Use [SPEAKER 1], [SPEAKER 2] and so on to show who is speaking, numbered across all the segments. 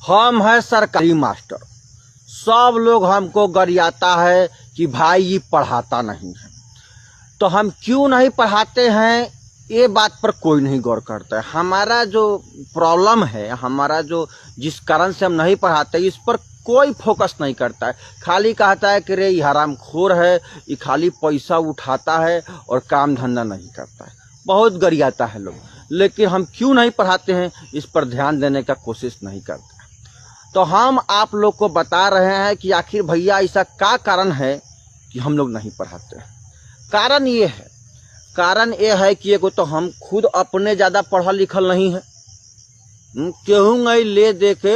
[SPEAKER 1] हम है सरकारी मास्टर। सब लोग हमको गरियाता है कि भाई ये पढ़ाता नहीं है, तो हम क्यों नहीं पढ़ाते हैं ये बात पर कोई नहीं गौर करता है। हमारा जो प्रॉब्लम है, हमारा जो जिस कारण से हम नहीं पढ़ाते, इस पर कोई फोकस नहीं करता है। खाली कहता है कि रे ये हरामखोर है, ये खाली पैसा उठाता है और काम धंधा नहीं करता है। बहुत गरियाता है लोग, लेकिन हम क्यों नहीं पढ़ाते हैं इस पर ध्यान देने का कोशिश नहीं करते। तो हम आप लोग को बता रहे हैं कि आखिर भैया ऐसा क्या कारण है कि हम लोग नहीं पढ़ाते हैं। कारण ये है कि एगो तो हम खुद अपने ज़्यादा पढ़ा लिखल नहीं है, केहूँ नहीं ले दे के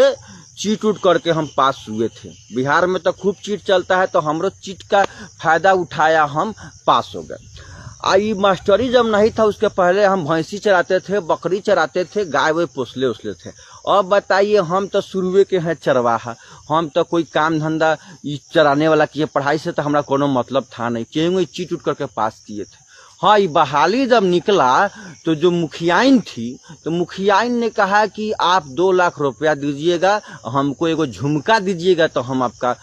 [SPEAKER 1] चीट उट करके हम पास हुए थे। बिहार में तो खूब चीट चलता है, तो हमरो चीट का फायदा उठाया, हम पास हो गए। आई मास्टरी जब नहीं था उसके पहले हम भैंसी चराते थे, बकरी चराते थे, गाय वे पोसले उसले थे। अब बताइए, हम तो शुरुए के हैं चरवाहा, हम तो कोई काम धंधा चराने वाला किए, पढ़ाई से तो हमारा कोनो मतलब था नहीं, क्यों चीट उट करके पास किए थे। हाँ, ये बहाली जब निकला तो जो मुखियाइन थी, तो मुखियाइन ने कहा कि आप 2 लाख रुपया दीजिएगा, हमको एगो झुमका दीजिएगा तो हम आपका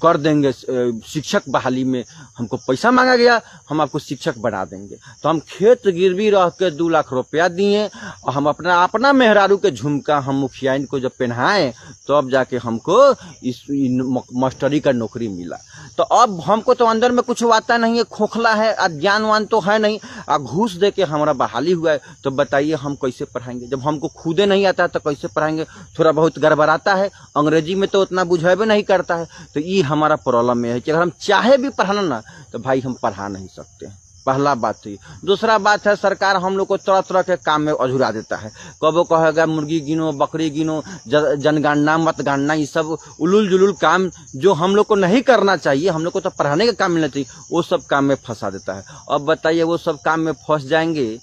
[SPEAKER 1] कर देंगे शिक्षक बहाली में। हमको पैसा मांगा गया, हम आपको शिक्षक बना देंगे। तो हम खेत गिरवी रह के 2 लाख रुपया दिए और हम अपना मेहरारू के झुमका हम मुखियाइन को जब पहनाए, तो अब जाके हमको इस मास्टरी का नौकरी मिला। तो अब हमको तो अंदर में कुछ आता नहीं है, खोखला है, अज्ञानवान तो है नहीं, घूस दे के हमारा बहाली हुआ है। तो बताइए हम कैसे पढ़ाएंगे जब हमको खुदे नहीं आता है, तो कैसे पढ़ाएंगे। थोड़ा बहुत गड़बड़ाता है, अंग्रेजी में तो उतना बुझेबे नहीं करता है। तो ये हमारा प्रॉब्लम है कि अगर हम चाहे भी पढ़ाना ना, तो भाई हम पढ़ा नहीं सकते हैं। पहला बात थी। दूसरा बात है, सरकार हम लोग को तरह तरह के काम में अझुरा देता है। कबो कहेगा मुर्गी गिनो, बकरी गिनो, जनगणना मतगणना, ये सब उलुल जुलुल काम जो हम लोग को नहीं करना चाहिए, हम लोग को तो पढ़ाने का काम मिलना चाहिए, वो सब काम में फंसा देता है। अब बताइए, वो सब काम में फंस जाएंगे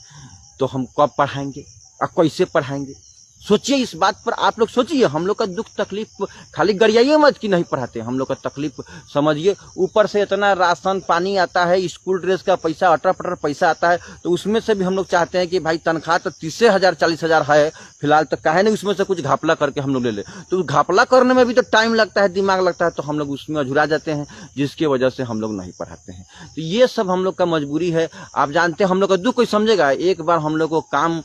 [SPEAKER 1] तो हम कब पढ़ाएंगे और कैसे पढ़ाएंगे। सोचिए इस बात पर, आप लोग सोचिए। हम लोग का दुख तकलीफ खाली गरियाइए मत कि नहीं पढ़ाते, हम लोग का तकलीफ समझिए। ऊपर से इतना राशन पानी आता है, स्कूल ड्रेस का पैसा, अटर पटर पैसा आता है, तो उसमें से भी हम लोग चाहते हैं कि भाई तनख्वाह तो 30,000 40,000 है फिलहाल, तो काहे नहीं उसमें से कुछ घापला करके हम लोग ले ले। तो घापला करने में भी तो टाइम लगता है, दिमाग लगता है, तो हम लोग उसमें अझुरा जाते हैं, जिसकी वजह से हम लोग नहीं पढ़ाते हैं। तो ये सब हम लोग का मजबूरी है। आप जानते हैं हम लोग का दुख कोई समझेगा। एक बार हम लोग को काम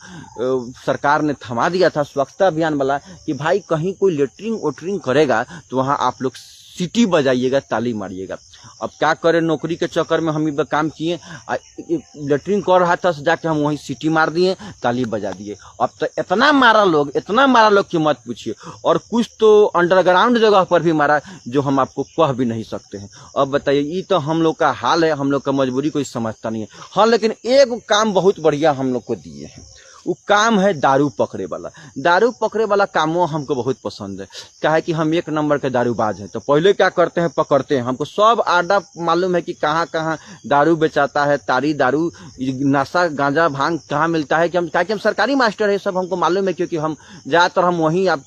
[SPEAKER 1] सरकार ने थमा दिया था, स्वच्छता अभियान वाला, कि भाई कहीं कोई लेटरिंग वोटरिंग करेगा तो वहां आप लोग सीटी बजाइएगा, ताली मारिएगा। अब क्या करें, नौकरी के चक्कर में हम ये काम किए, लेटरिंग कर रहा था, जाके हम वहीं सीटी मार दिए, ताली बजा दिए। अब तो इतना मारा लोग कि मत पूछिए। और कुछ तो अंडरग्राउंड जगह पर भी मारा जो हम आपको कह भी नहीं सकते हैं। अब बताइए, ये तो हम लोग का हाल है, हम लोग का मजबूरी कोई समझता नहीं है। हाँ, लेकिन एक काम बहुत बढ़िया हम लोग को दिए हैं, वो काम है दारू पकड़े वाला। दारू पकड़े वाला कामों हमको बहुत पसंद है। क्या है कि हम 1 नंबर के दारूबाज हैं। तो पहले क्या करते हैं, पकड़ते हैं। हमको सब आडा मालूम है कि कहाँ कहाँ दारू बेचाता है, तारी दारू, नशा, गांजा, भांग कहाँ मिलता है। कि हम सरकारी मास्टर है, सब हमको मालूम है, क्योंकि हम ज़्यादातर हम वहीं आप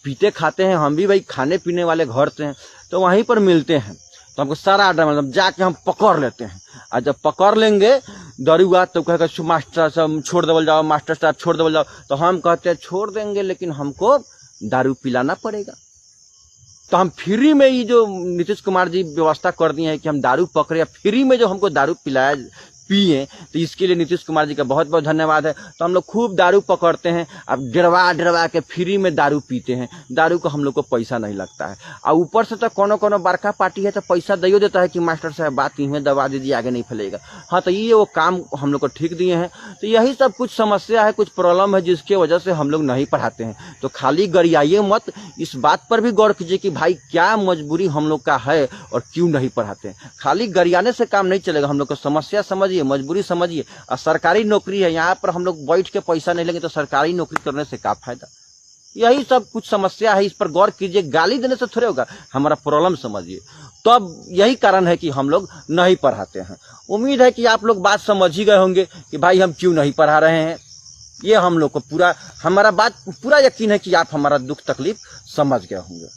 [SPEAKER 1] पीते खाते हैं। हम भी भाई खाने पीने वाले घर से हैं, तो वहीं पर मिलते हैं। तो हमको सारा आर्डर मतलब जाके हम पकड़ लेते हैं। और जब पकड़ लेंगे दरुआ, तो कहेगा मास्टर साहब छोड़ देवल जाओ, मास्टर साहब छोड़ देवल जाओ। तो हम कहते हैं छोड़ देंगे, लेकिन हमको दारू पिलाना पड़ेगा। तो हम फ्री में, ये जो नीतीश कुमार जी व्यवस्था कर दिए हैं कि हम दारू पकड़े, फ्री में जो हमको दारू पिलाया पिए, तो इसके लिए नीतीश कुमार जी का बहुत बहुत धन्यवाद है। तो हम लोग खूब दारू पकड़ते हैं, अब डरवा के फ्री में दारू पीते हैं। दारू को हम लोग को पैसा नहीं लगता है। और ऊपर से तो कोनो बड़का पार्टी है तो पैसा दियो देता है कि मास्टर साहब बात इन्हें दबा दीजिए, आगे नहीं फैलेगा। हाँ, तो ये वो काम हम लोग को ठीक दिए हैं। तो यही सब कुछ समस्या है, कुछ प्रॉब्लम है, जिसके वजह से हम लोग नहीं पढ़ाते हैं। तो खाली गरियाइए मत, इस बात पर भी गौर कीजिए कि भाई क्या मजबूरी हम लोग का है और क्यों नहीं पढ़ाते हैं। खाली गरियाने से काम नहीं चलेगा। हम लोग को समस्या समझिए, मजबूरी समझिए। और सरकारी नौकरी है, यहाँ पर हम लोग बैठ के पैसा नहीं लेंगे तो सरकारी नौकरी करने से क्या फायदा। यही सब कुछ समस्या है, इस पर गौर कीजिए। गाली देने से थोड़े होगा, हमारा प्रॉब्लम समझिए। तो अब यही कारण है कि हम लोग नहीं पढ़ाते हैं। उम्मीद है कि आप लोग बात समझ ही गए होंगे कि भाई हम क्यों नहीं पढ़ा रहे हैं। ये हम लोग को पूरा, हमारा बात पूरा यकीन है कि आप हमारा दुख तकलीफ समझ गए होंगे।